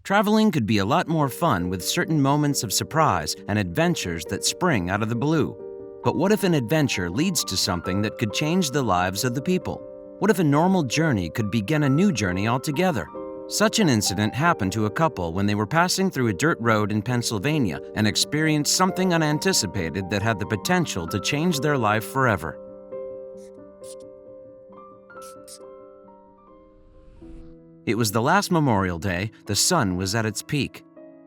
Traveling could be a lot more fun with certain moments of surprise and adventures that spring out of the blue. But what if an adventure leads to something that could change the lives of the people? What if a normal journey could begin a new journey altogether? Such an incident happened to a couple when they were passing through a dirt road in Pennsylvania and experienced something unanticipated that had the potential to change their life forever. It was the last Memorial Day. The sun was at its peak.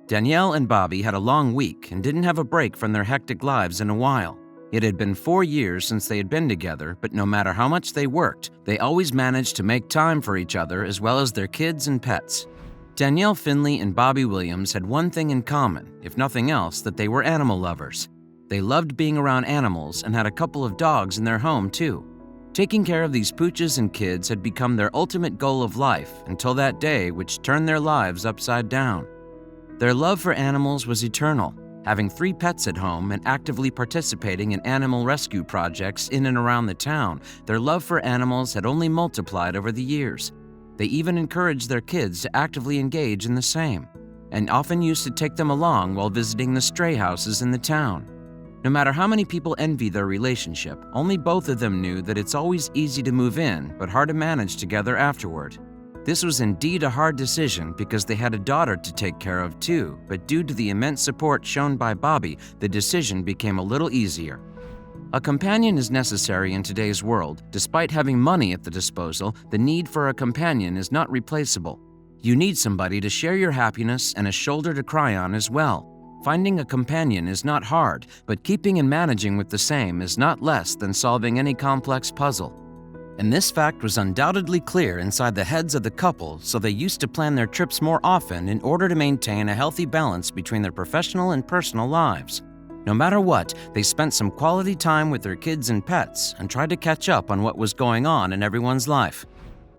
Danielle and Bobby had a long week and didn't have a break from their hectic lives in a while. It had been 4 years since they had been together, but no matter how much they worked, they always managed to make time for each other as well as their kids and pets. Danielle Finley and Bobby Williams had one thing in common, if nothing else, that they were animal lovers. They loved being around animals and had a couple of dogs in their home too. Taking care of these pooches and kids had become their ultimate goal of life until that day which turned their lives upside down. Their love for animals was eternal. Having 3 pets at home and actively participating in animal rescue projects in and around the town, their love for animals had only multiplied over the years. They even encouraged their kids to actively engage in the same, and often used to take them along while visiting the stray houses in the town. No matter how many people envy their relationship, only both of them knew that it's always easy to move in, but hard to manage together afterward. This was indeed a hard decision because they had a daughter to take care of too, but due to the immense support shown by Bobby, the decision became a little easier. A companion is necessary in today's world. Despite having money at the disposal, the need for a companion is not replaceable. You need somebody to share your happiness and a shoulder to cry on as well. Finding a companion is not hard, but keeping and managing with the same is not less than solving any complex puzzle. And this fact was undoubtedly clear inside the heads of the couple, so they used to plan their trips more often in order to maintain a healthy balance between their professional and personal lives. No matter what, they spent some quality time with their kids and pets and tried to catch up on what was going on in everyone's life.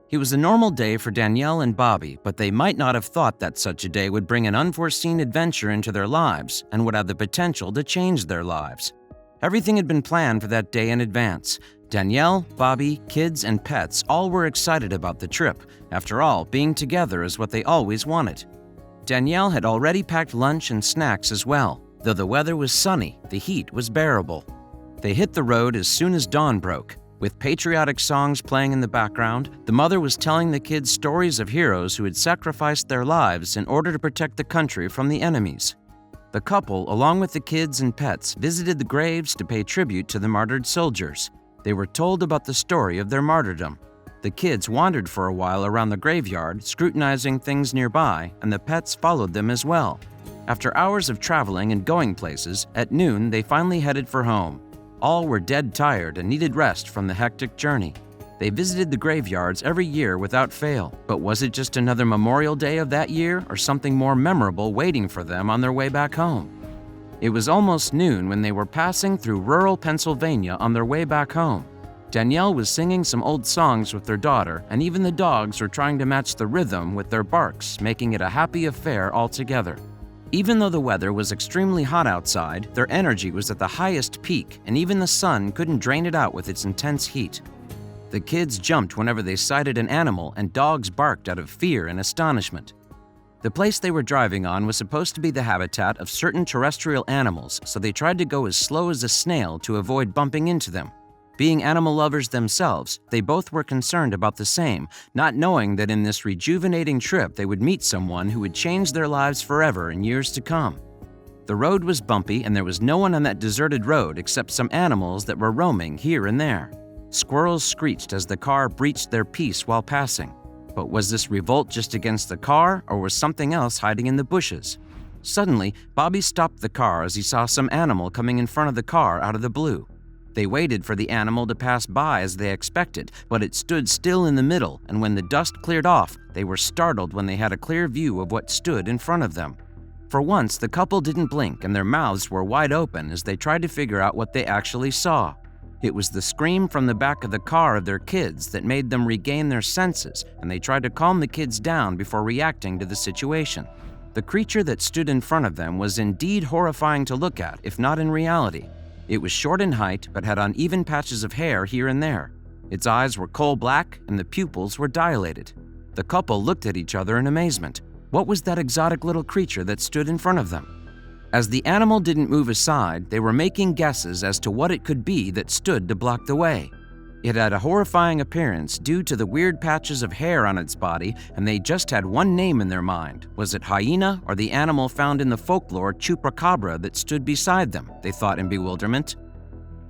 It was a normal day for Danielle and Bobby, but they might not have thought that such a day would bring an unforeseen adventure into their lives and would have the potential to change their lives. Everything had been planned for that day in advance. Danielle, Bobby, kids, and pets all were excited about the trip. After all, being together is what they always wanted. Danielle had already packed lunch and snacks as well. Though the weather was sunny, the heat was bearable. They hit the road as soon as dawn broke. With patriotic songs playing in the background, the mother was telling the kids stories of heroes who had sacrificed their lives in order to protect the country from the enemies. The couple, along with the kids and pets, visited the graves to pay tribute to the martyred soldiers. They were told about the story of their martyrdom. The kids wandered for a while around the graveyard, scrutinizing things nearby, and the pets followed them as well. After hours of traveling and going places, at noon they finally headed for home. All were dead tired and needed rest from the hectic journey. They visited the graveyards every year without fail, but was it just another Memorial Day of that year or something more memorable waiting for them on their way back home? It was almost noon when they were passing through rural Pennsylvania on their way back home. Danielle was singing some old songs with their daughter, and even the dogs were trying to match the rhythm with their barks, making it a happy affair altogether. Even though the weather was extremely hot outside, their energy was at the highest peak, and even the sun couldn't drain it out with its intense heat. The kids jumped whenever they sighted an animal, and dogs barked out of fear and astonishment. The place they were driving on was supposed to be the habitat of certain terrestrial animals, so they tried to go as slow as a snail to avoid bumping into them. Being animal lovers themselves, they both were concerned about the same, not knowing that in this rejuvenating trip they would meet someone who would change their lives forever in years to come. The road was bumpy and there was no one on that deserted road except some animals that were roaming here and there. Squirrels screeched as the car breached their peace while passing. But was this revolt just against the car, or was something else hiding in the bushes? Suddenly, Bobby stopped the car as he saw some animal coming in front of the car out of the blue. They waited for the animal to pass by as they expected, but it stood still in the middle, and when the dust cleared off, they were startled when they had a clear view of what stood in front of them. For once, the couple didn't blink and their mouths were wide open as they tried to figure out what they actually saw. It was the scream from the back of the car of their kids that made them regain their senses, and they tried to calm the kids down before reacting to the situation. The creature that stood in front of them was indeed horrifying to look at, if not in reality. It was short in height, but had uneven patches of hair here and there. Its eyes were coal black, and the pupils were dilated. The couple looked at each other in amazement. What was that exotic little creature that stood in front of them? As the animal didn't move aside, they were making guesses as to what it could be that stood to block the way. It had a horrifying appearance due to the weird patches of hair on its body, and they just had one name in their mind. Was it hyena or the animal found in the folklore chupacabra that stood beside them, they thought in bewilderment.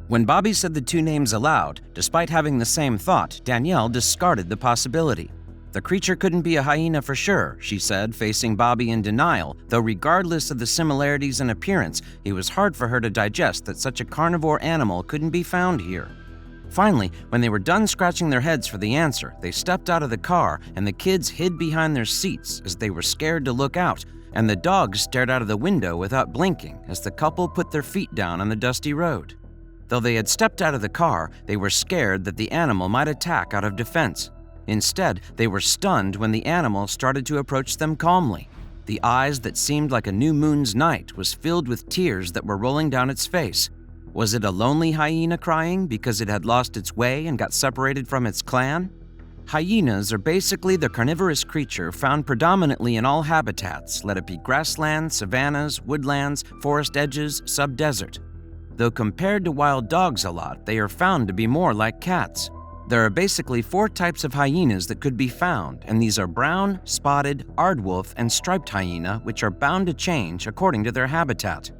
When Bobby said the two names aloud, despite having the same thought, Danielle discarded the possibility. The creature couldn't be a hyena for sure, she said, facing Bobby in denial, though regardless of the similarities in appearance, it was hard for her to digest that such a carnivore animal couldn't be found here. Finally, when they were done scratching their heads for the answer, they stepped out of the car and the kids hid behind their seats as they were scared to look out, and the dogs stared out of the window without blinking as the couple put their feet down on the dusty road. Though they had stepped out of the car, they were scared that the animal might attack out of defense. Instead, they were stunned when the animal started to approach them calmly. The eyes that seemed like a new moon's night was filled with tears that were rolling down its face. Was it a lonely hyena crying because it had lost its way and got separated from its clan? Hyenas are basically the carnivorous creature found predominantly in all habitats, let it be grasslands, savannas, woodlands, forest edges, subdesert. Though compared to wild dogs a lot, they are found to be more like cats. There are basically 4 types of hyenas that could be found, and these are brown, spotted, aardwolf, and striped hyena, which are bound to change according to their habitat.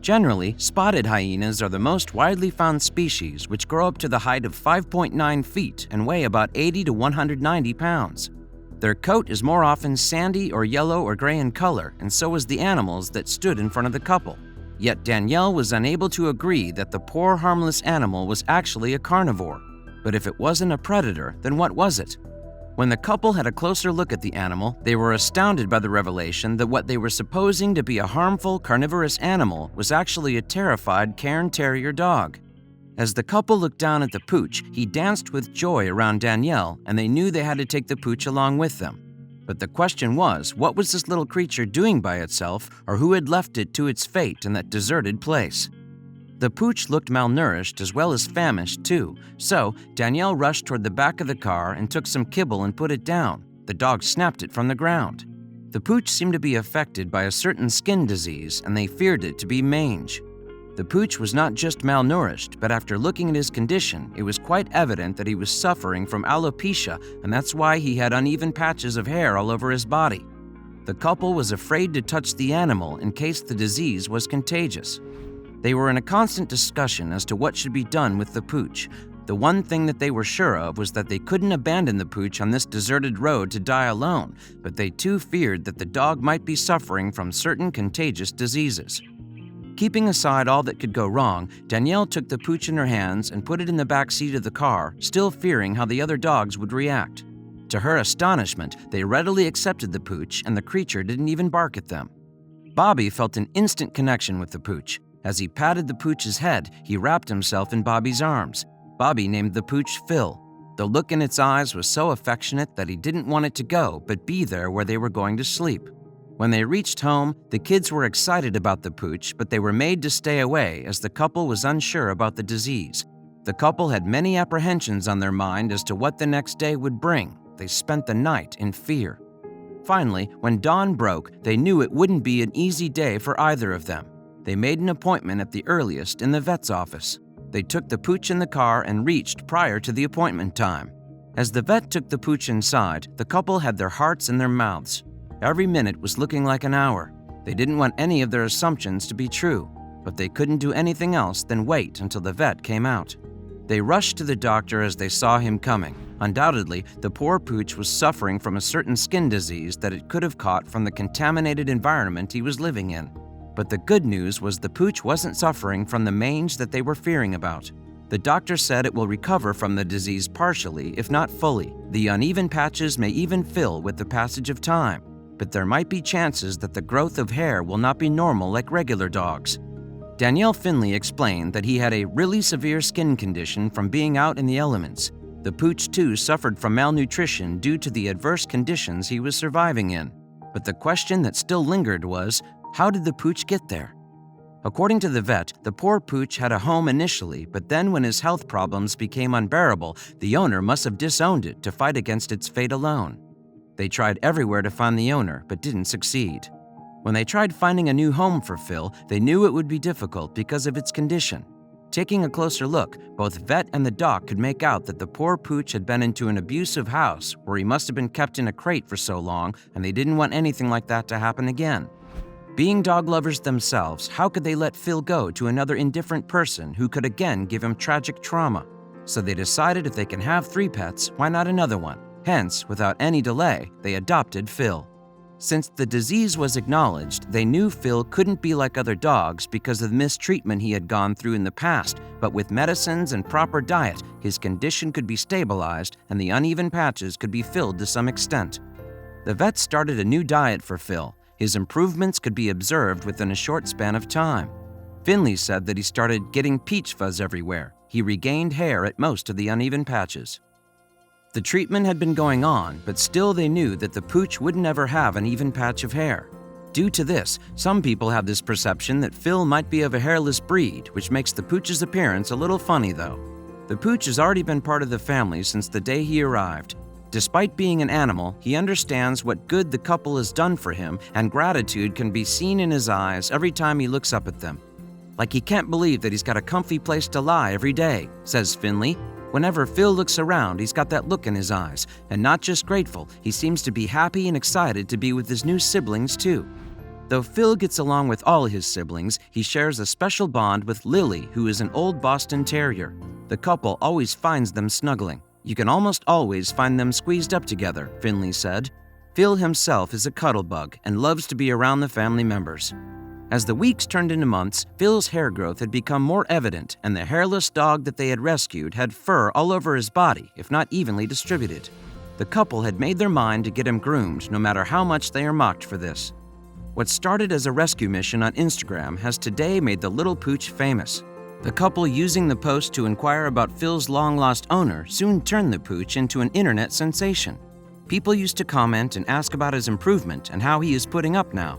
Generally, spotted hyenas are the most widely found species, which grow up to the height of 5.9 feet and weigh about 80 to 190 pounds. Their coat is more often sandy or yellow or gray in color, and so is the animals that stood in front of the couple. Yet Danielle was unable to agree that the poor harmless animal was actually a carnivore. But if it wasn't a predator, then what was it? When the couple had a closer look at the animal, they were astounded by the revelation that what they were supposing to be a harmful carnivorous animal was actually a terrified Cairn Terrier dog. As the couple looked down at the pooch, he danced with joy around Danielle, and they knew they had to take the pooch along with them. But the question was, what was this little creature doing by itself, or who had left it to its fate in that deserted place? The pooch looked malnourished as well as famished too, so Danielle rushed toward the back of the car and took some kibble and put it down. The dog snapped it from the ground. The pooch seemed to be affected by a certain skin disease, and they feared it to be mange. The pooch was not just malnourished, but after looking at his condition, it was quite evident that he was suffering from alopecia, and that's why he had uneven patches of hair all over his body. The couple was afraid to touch the animal in case the disease was contagious. They were in a constant discussion as to what should be done with the pooch. The one thing that they were sure of was that they couldn't abandon the pooch on this deserted road to die alone, but they too feared that the dog might be suffering from certain contagious diseases. Keeping aside all that could go wrong, Danielle took the pooch in her hands and put it in the back seat of the car, still fearing how the other dogs would react. To her astonishment, they readily accepted the pooch, and the creature didn't even bark at them. Bobby felt an instant connection with the pooch. As he patted the pooch's head, he wrapped himself in Bobby's arms. Bobby named the pooch Phil. The look in its eyes was so affectionate that he didn't want it to go, but be there where they were going to sleep. When they reached home, the kids were excited about the pooch, but they were made to stay away as the couple was unsure about the disease. The couple had many apprehensions on their mind as to what the next day would bring. They spent the night in fear. Finally, when dawn broke, they knew it wouldn't be an easy day for either of them. They made an appointment at the earliest in the vet's office. They took the pooch in the car and reached prior to the appointment time. As the vet took the pooch inside, the couple had their hearts in their mouths. Every minute was looking like an hour. They didn't want any of their assumptions to be true, but they couldn't do anything else than wait until the vet came out. They rushed to the doctor as they saw him coming. Undoubtedly, the poor pooch was suffering from a certain skin disease that it could have caught from the contaminated environment he was living in. But the good news was the pooch wasn't suffering from the mange that they were fearing about. The doctor said it will recover from the disease partially, if not fully. The uneven patches may even fill with the passage of time, but there might be chances that the growth of hair will not be normal like regular dogs. Danielle Finley explained that he had a really severe skin condition from being out in the elements. The pooch too suffered from malnutrition due to the adverse conditions he was surviving in. But the question that still lingered was, how did the pooch get there? According to the vet, the poor pooch had a home initially, but then when his health problems became unbearable, the owner must have disowned it to fight against its fate alone. They tried everywhere to find the owner, but didn't succeed. When they tried finding a new home for Phil, they knew it would be difficult because of its condition. Taking a closer look, both vet and the doc could make out that the poor pooch had been into an abusive house where he must have been kept in a crate for so long, and they didn't want anything like that to happen again. Being dog lovers themselves, how could they let Phil go to another indifferent person who could again give him tragic trauma? So they decided if they can have 3 pets, why not another one? Hence, without any delay, they adopted Phil. Since the disease was acknowledged, they knew Phil couldn't be like other dogs because of the mistreatment he had gone through in the past, but with medicines and proper diet, his condition could be stabilized and the uneven patches could be filled to some extent. The vet started a new diet for Phil. His improvements could be observed within a short span of time. Finley said that he started getting peach fuzz everywhere. He regained hair at most of the uneven patches. The treatment had been going on, but still they knew that the pooch would never have an even patch of hair. Due to this, some people have this perception that Phil might be of a hairless breed, which makes the pooch's appearance a little funny though. The pooch has already been part of the family since the day he arrived. Despite being an animal, he understands what good the couple has done for him, and gratitude can be seen in his eyes every time he looks up at them. Like he can't believe that he's got a comfy place to lie every day, says Finley. Whenever Phil looks around, he's got that look in his eyes, and not just grateful, he seems to be happy and excited to be with his new siblings too. Though Phil gets along with all his siblings, he shares a special bond with Lily, who is an old Boston Terrier. The couple always finds them snuggling. You can almost always find them squeezed up together, Finley said. Phil himself is a cuddle bug and loves to be around the family members. As the weeks turned into months, Phil's hair growth had become more evident, and the hairless dog that they had rescued had fur all over his body, if not evenly distributed. The couple had made their mind to get him groomed, no matter how much they are mocked for this. What started as a rescue mission on Instagram has today made the little pooch famous. The couple using the post to inquire about Phil's long-lost owner soon turned the pooch into an internet sensation. People used to comment and ask about his improvement and how he is putting up now.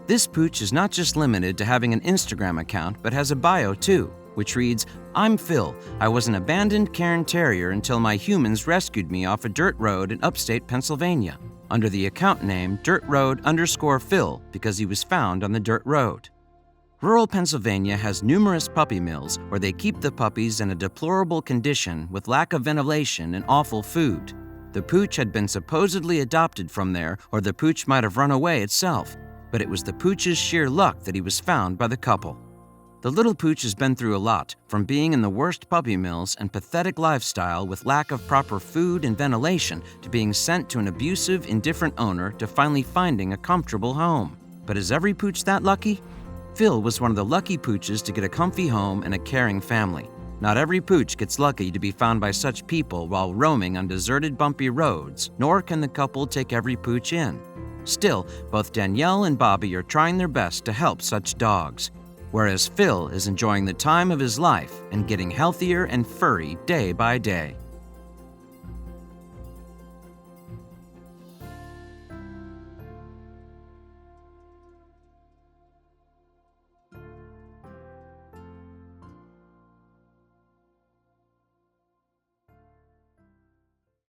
This pooch is not just limited to having an Instagram account, but has a bio too, which reads, "I'm Phil. I was an abandoned Cairn Terrier until my humans rescued me off a dirt road in upstate Pennsylvania, under the account name dirtroad_Phil because he was found on the dirt road." Rural Pennsylvania has numerous puppy mills where they keep the puppies in a deplorable condition with lack of ventilation and awful food. The pooch had been supposedly adopted from there, or the pooch might have run away itself. But it was the pooch's sheer luck that he was found by the couple. The little pooch has been through a lot, from being in the worst puppy mills and pathetic lifestyle with lack of proper food and ventilation to being sent to an abusive, indifferent owner to finally finding a comfortable home. But is every pooch that lucky? Phil was one of the lucky pooches to get a comfy home and a caring family. Not every pooch gets lucky to be found by such people while roaming on deserted, bumpy roads, nor can the couple take every pooch in. Still, both Danielle and Bobby are trying their best to help such dogs, whereas Phil is enjoying the time of his life and getting healthier and furry day by day.